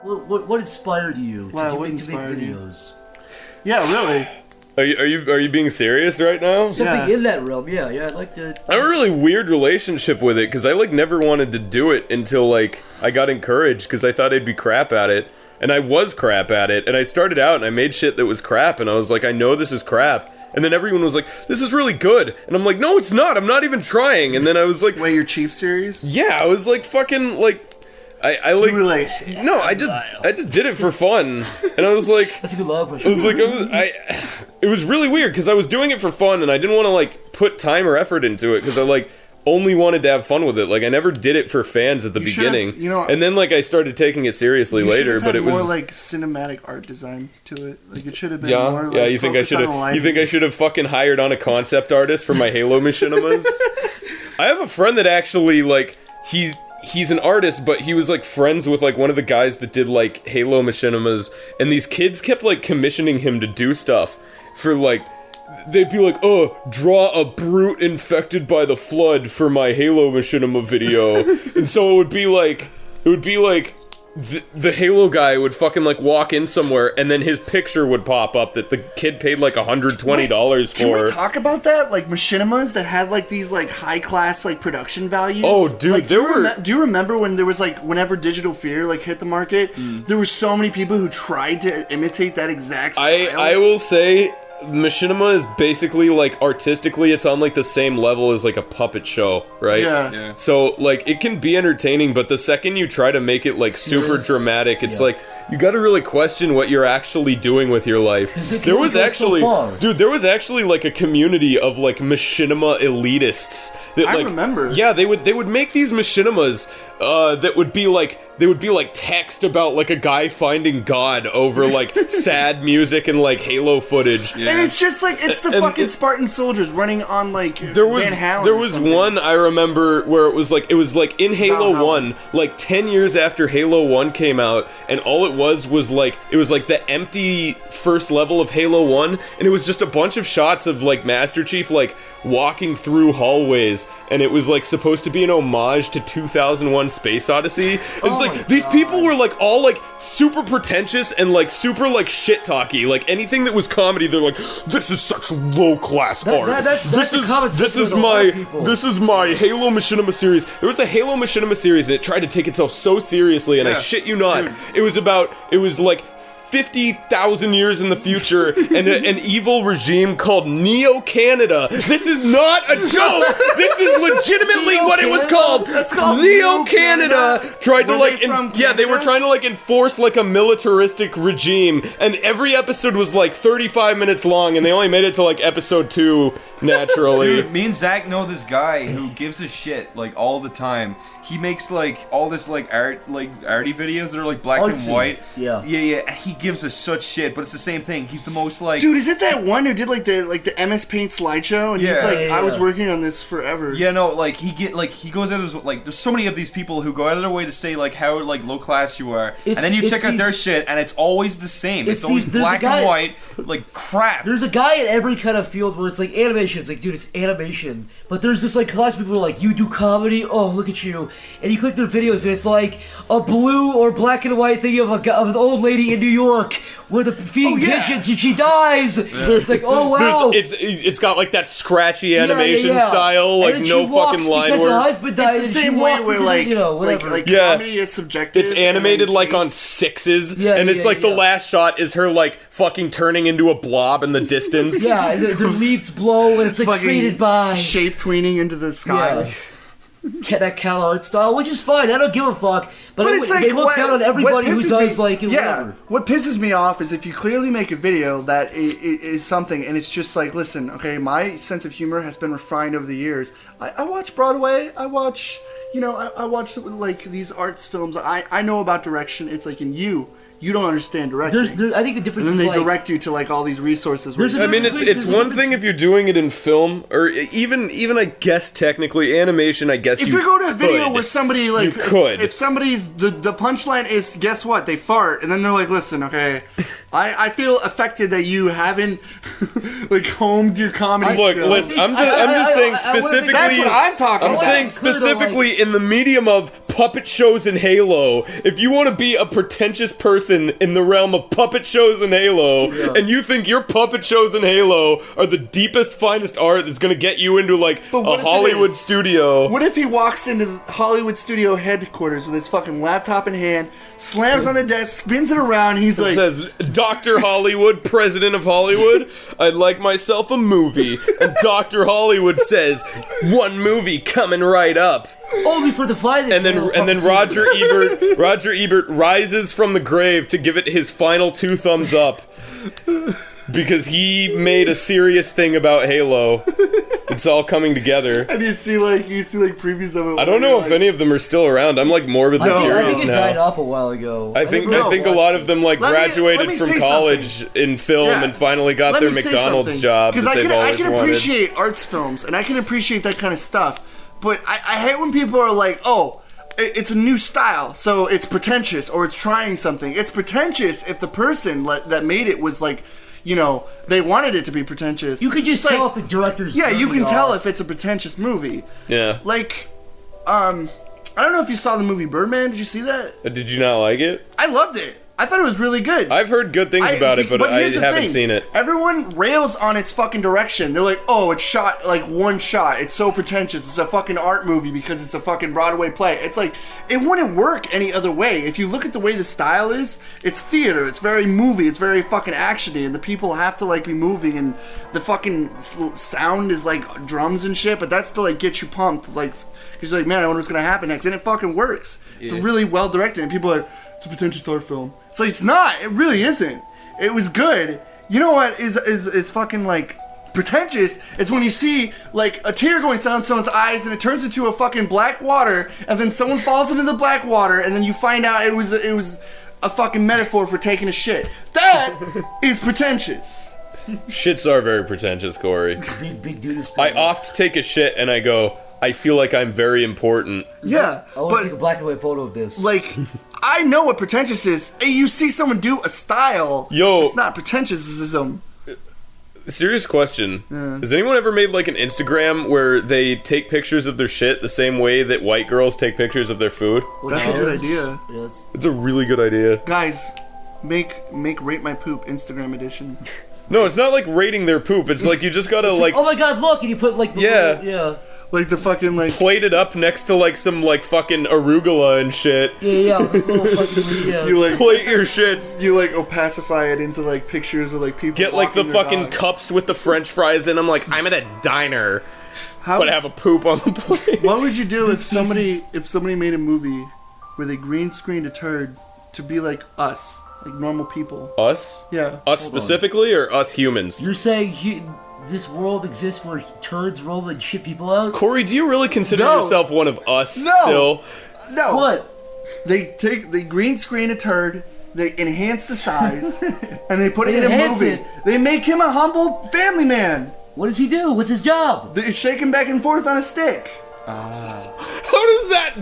What inspired you to make You? videos? Yeah, really. Are you being serious right now? Something in that realm, yeah. I'd like to. I have a really weird relationship with it, because I, like, never wanted to do it until, like, I got encouraged, because I thought I'd be crap at it. And I was crap at it, and I started out, and I made shit that was crap, and I was like, I know this is crap. And then everyone was like, this is really good. And I'm like, no, it's not. I'm not even trying. And then I was like... Wait, your Chief series? Yeah, I was like, fucking, like... I like... You were like... No, I just did it for fun. And I was like... That's a good love push. I was like, it was really weird, because I was doing it for fun, and I didn't want to, like, put time or effort into it, because I, like... only wanted to have fun with it. Like, I never did it for fans at the beginning. And then, like, I started taking it seriously later, but it was more like cinematic art design to it. Like, it should have been more like you think I should have fucking hired on a concept artist for my Halo Machinamas? I have a friend that actually, like, he's an artist, but he was, like, friends with, like, one of the guys that did, like, Halo Machinamas, and these kids kept, like, commissioning him to do stuff for, like, they'd be like, oh, draw a brute infected by the flood for my Halo Machinima video. And so it would be like the Halo guy would fucking, like, walk in somewhere, and then his picture would pop up that the kid paid, like, $120 for. Can we talk about that? Like, Machinamas that had, like, these, like, high-class, like, production values? Oh, dude, like, do you remember when there was, like, whenever Digital Fear, like, hit the market, there were so many people who tried to imitate that exact style? I will say... Machinima is basically, like, artistically, it's on, like, the same level as, like, a puppet show, right? Yeah. So, like, it can be entertaining, but the second you try to make it, like, super dramatic, it's like, you gotta really question what you're actually doing with your life. There was actually, like, a community of, like, Machinima elitists. That, like, I remember. Yeah, they would make these Machinamas, that would be, like, text about, like, a guy finding God over, like, sad music and, like, Halo footage. Yeah. And it's just like, it's the fucking Spartan soldiers running on, like, Van Halen. There was one I remember where it was like in Halo 1, like 10 years after Halo 1 came out, and all it was like the empty first level of Halo 1, and it was just a bunch of shots of, like, Master Chief, like, walking through hallways, and it was, like, supposed to be an homage to 2001 Space Odyssey. It's like, these people were, like, all, like, super pretentious and, like, super, like, shit-talky. Like, anything that was comedy, they're like, this is such low-class art. This is my Halo Machinima series. There was a Halo Machinima series, and it tried to take itself so seriously, and I shit you not, dude. It was like 50,000 years in the future, and an evil regime called Neo-Canada. This is not a joke! This is legitimately what it was called! That's called Neo-Canada! Tried to, like, they were trying to, like, enforce, like, a militaristic regime, and every episode was, like, 35 minutes long, and they only made it to, like, episode 2, naturally. Dude, me and Zach know this guy who gives a shit, like, all the time. He makes, like, all this, like, arty videos that are, like, black and white. Yeah. He gives us such shit, but it's the same thing. He's the most, like... Dude, is it that one who did, like, the MS Paint slideshow? And he's like, I was working on this forever. Yeah, no, like, he goes out of, like, there's so many of these people who go out of their way to say, like, how, like, low class you are. And then you check out their shit, and it's always the same. It's always black and white, like, crap. There's a guy in every kind of field where it's, like, animation. It's like, dude, it's animation. But there's this, like, class of people who are like, you do comedy? Oh, look at you. And you click their videos, and it's like a blue or black and white thing of an old lady in New York where the feeding pigeons and she dies. It's like, oh wow. It's got, like, that scratchy animation style, like, no fucking line work. Her husband died. It's the same way where, like, comedy is subjective. It's animated, like, on sixes, and it's like the last shot is her, like, fucking turning into a blob in the distance. Yeah, and the leaves blow, and it's, like, created by shape tweening into the sky. Yeah. That Cal art style, which is fine. I don't give a fuck. But it's like, they look down on everybody who does, like, whatever. What pisses me off is if you clearly make a video that is something, and it's just like, listen, okay, my sense of humor has been refined over the years. I watch Broadway. I watch, I watch, like, these arts films. I know about direction. It's like, in you don't understand directing. I think the difference is, and then they direct you to, like, all these resources. I mean, it's one thing if you're doing it in film, or even I guess technically animation. I guess if you go to a video where somebody, like, you could. If somebody's the punchline is, guess what, they fart, and then they're like, listen, okay, I feel affected that you haven't like combed your comedy skills. Look, listen, I'm just saying specifically. That's what I'm talking about. I'm saying specifically in the medium of puppet shows in Halo, if you want to be a pretentious person in the realm of puppet shows in Halo, and you think your puppet shows in Halo are the deepest, finest art that's going to get you into, like, a Hollywood studio... What if he walks into Hollywood studio headquarters with his fucking laptop in hand, slams on the desk, spins it around, he's like... It says, Dr. Hollywood, President of Hollywood, I'd like myself a movie. And Dr. Hollywood says, one movie coming right up. Only for the finest. And then Roger Ebert rises from the grave to give it his final 2 thumbs up. Because he made a serious thing about Halo. It's all coming together. And you see previews of it. I don't know if any of them are still around. I'm like morbidly curious now. I think it died up a while ago. I think a lot of them like graduated from college in film and finally got their McDonald's job that they've always wanted. I can appreciate arts films and I can appreciate that kind of stuff, but I hate when people are like, oh, it's a new style, so it's pretentious or it's trying something. It's pretentious if the person that made it was like, you know, they wanted it to be pretentious. You could just tell if the director's... Yeah, you can tell if it's a pretentious movie. Yeah. Like, I don't know if you saw the movie Birdman. Did you see that? Did you not like it? I loved it. I thought it was really good. I've heard good things about it, but I haven't seen it. Everyone rails on its fucking direction. They're like, oh, it's shot like one shot. It's so pretentious. It's a fucking art movie because it's a fucking Broadway play. It's like, it wouldn't work any other way. If you look at the way the style is, it's theater. It's very movie. It's very fucking actiony, and the people have to like be moving, and the fucking sound is like drums and shit, but that's to like get you pumped, like, because you're like, man, I wonder what's gonna happen next, and it fucking works. Yeah. It's really well directed, and people are like, it's a pretentious art film. It's like, it's not. It really isn't. It was good. You know what is fucking like pretentious? It's when you see like a tear going down someone's eyes and it turns into a fucking black water, and then someone falls into the black water, and then you find out it was a fucking metaphor for taking a shit. That is pretentious. Shits are very pretentious, Cory. Big dude. I oft take a shit and I go, I feel like I'm very important. Yeah, I want to take a black and white photo of this. Like, I know what pretentious is. You see someone do a style. Yo, it's not pretentiousism. Serious question. Has anyone ever made like an Instagram where they take pictures of their shit the same way that white girls take pictures of their food? That's a good idea. Yeah, it's a really good idea. Guys, make Rate My Poop Instagram edition. No, it's not like rating their poop. It's like you just gotta like, oh my god, look, and you put like the little, like the fucking like plate it up next to like some like fucking arugula and shit. Yeah, this little fucking You like plate your shits. You like opacify it into like pictures of like people. Get like the fucking dog. Cups with the French fries in them. Like I'm at a diner, but I have a poop on the plate. What would you do if somebody made a movie where they green screened a turd to be like us, like normal people? Us? Yeah. Us specifically, or us humans? You're saying this world exists where turds roll and shit people out? Cory, do you really consider yourself one of us still? No. What? They green screen a turd, they enhance the size, and they put it in a movie. They make him a humble family man. What does he do? What's his job? They shake him back and forth on a stick. How does that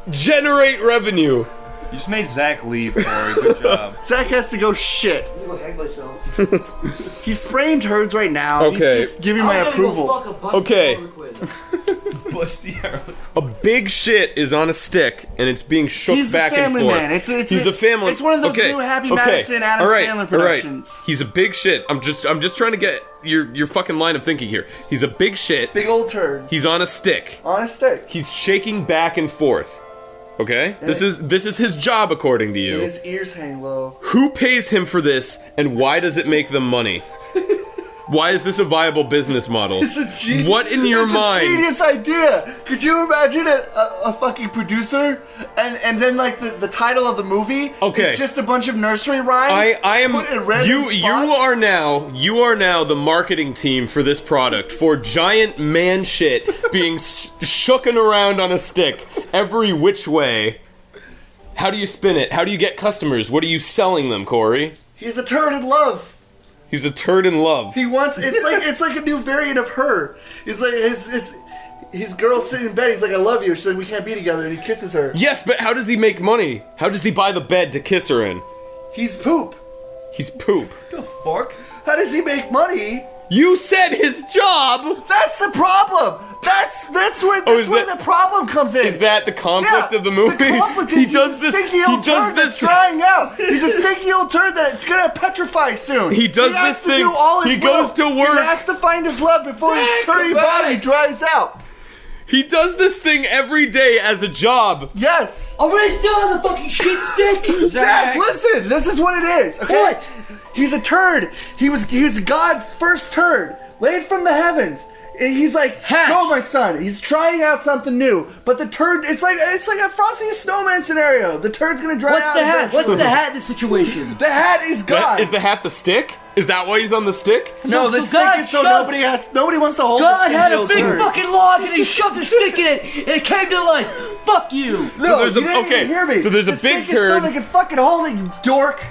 generate revenue? You just made Zach leave, Cory. Good job. Zach has to go shit. I'm gonna go hang myself. He's spraying turds right now. Okay. He's just giving my approval. Okay. Bust the Harlequin. A big shit is on a stick and it's being shook back and forth. Man. He's a family. It's one of those new Happy Madison, Adam Sandler productions. All right. He's a big shit. I'm just trying to get your fucking line of thinking here. He's a big shit. Big old turd. He's on a stick. On a stick. He's shaking back and forth. Okay? This is his job according to you. And his ears hang low. Who pays him for this and why does it make them money? Why is this a viable business model? It's a genius. What in your mind? It's a genius idea. Could you imagine a fucking producer and then like the title of the movie is just a bunch of nursery rhymes? I am you are now the marketing team for this product for giant man shit being shooken around on a stick every which way. How do you spin it? How do you get customers? What are you selling them, Cory? He's a turd in love. He's a turd in love. He wants it's like a new variant of her. It's like his girl sitting in bed. He's like, I love you. She's like, we can't be together, and he kisses her. Yes, but how does he make money? How does he buy the bed to kiss her in? He's poop. He's poop. The fuck? How does he make money? You said his job. That's the problem. That's where the problem comes in. Is that the conflict of the movie? The conflict is he does this. Stinky old turd that's drying out. He's a stinky old turd that's gonna petrify soon. He does this thing. Do all his he goes to work. He has to find his love before his turdy body dries out. He does this thing every day as a job. Yes. Are we still on the fucking shit stick? Zach, listen. This is what it is. Okay? What? He's a turd. He was God's first turd, laid from the heavens. He's like, go, my son. He's trying out something new, but the turd. It's like a Frosty the Snowman scenario. The turd's gonna dry out. What's the hat? What's the hat in this situation? The hat is God. Is the hat the stick? Is that why he's on the stick? No, the stick is so nobody wants to hold the stick. God had a big fucking log and he shoved the stick in it and it came to life. Fuck you. No, you didn't even hear me. So there's a big turd. So they can fucking hold it, you dork.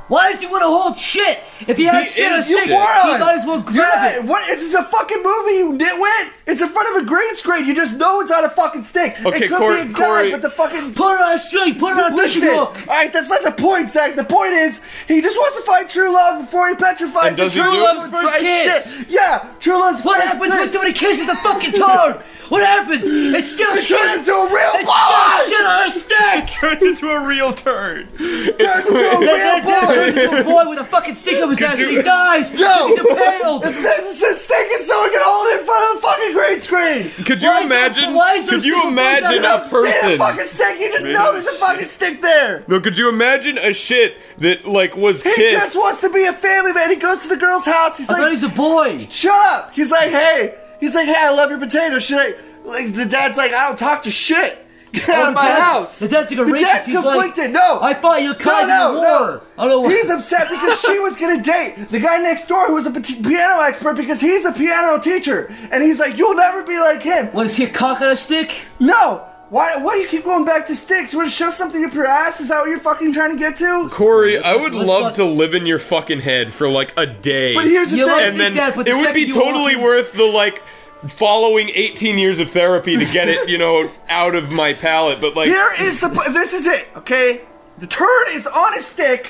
Why does he want to hold shit? If he has shit on a stick, he might as well grab it. What? This is a fucking movie, you nitwit. It's in front of a green screen. You just know it's on a fucking stick. Okay, it could Cory, be a guy, but the fucking... Put it on a string. Put it on a Listen, alright, that's not the point, Zach. The point is, he just wants to find true love before he petrifies. And does he True do love's it? first kiss. Shit. Yeah, true love's What first happens kiss. when somebody kisses the fucking toad? What happens? It's still shit. Turns into a real It's boy. still shit on a stick. Turns into a real turd. Turns into a real boy. Turns into a boy with a fucking stick up his ass and he dies. No. He's impaled. This stick is so we can hold it in front of the fucking green screen. Could you imagine? Could you imagine a See the person? fucking stick? You just know there's a fucking stick there. No, could you imagine a shit that like was He kissed? just wants to be a family man. He goes to the girl's house. He's I thought like, he's a boy. shut up. He's like, hey, I love your potatoes. She's like the dad's like, I don't talk to shit. Get out of my house. The dad's like a The racist. dad's He's conflicted. Like, no. I fought your kind in the war. I don't know what. He's upset because she was gonna date the guy next door who was a piano expert because he's a piano teacher. And he's like, you'll never be like him. What, is he a cock on a stick? No. Why do you keep going back to sticks? You want to shove something up your ass? Is that what you're fucking trying to get to? Cory, I would love to live in your fucking head for like a day. But here's the thing. And then it would be totally worth the like following 18 years of therapy to get it, out of my palate. But like, this is it, okay? The turd is on a stick.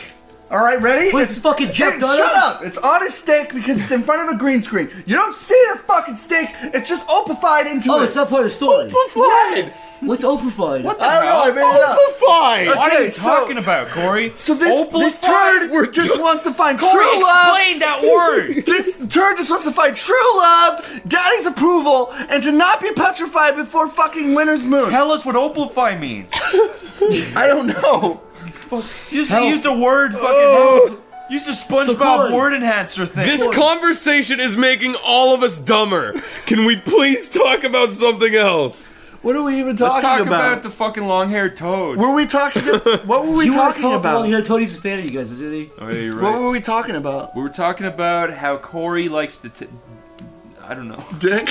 All right, ready? What is this fucking Jeff Dunham? Shut up! It's on a stick because it's in front of a green screen. You don't see the fucking stick. It's just opified into it. Oh, it's not part of the story. Opified. Yes. What's opified? What the I don't know. I hell? made it up. Opified. What are you Okay, talking about, Cory? So this turd just wants to find Cory, true love. explain that word. This turd just wants to find true love, daddy's approval, and to not be petrified before fucking winter's moon. Tell us what opalify means. I don't know. You just used a word fucking... Use the SpongeBob word enhancer thing. This conversation is making all of us dumber. Can we please talk about something else? What are we even talking Let's talk about? about the fucking long-haired toad. Were we talking? What were we talking about? Long-haired toad. He's a fan of you guys, isn't he? Oh, yeah, you're right. What were we talking about? We were talking about how Cory likes to... I don't know. Dick?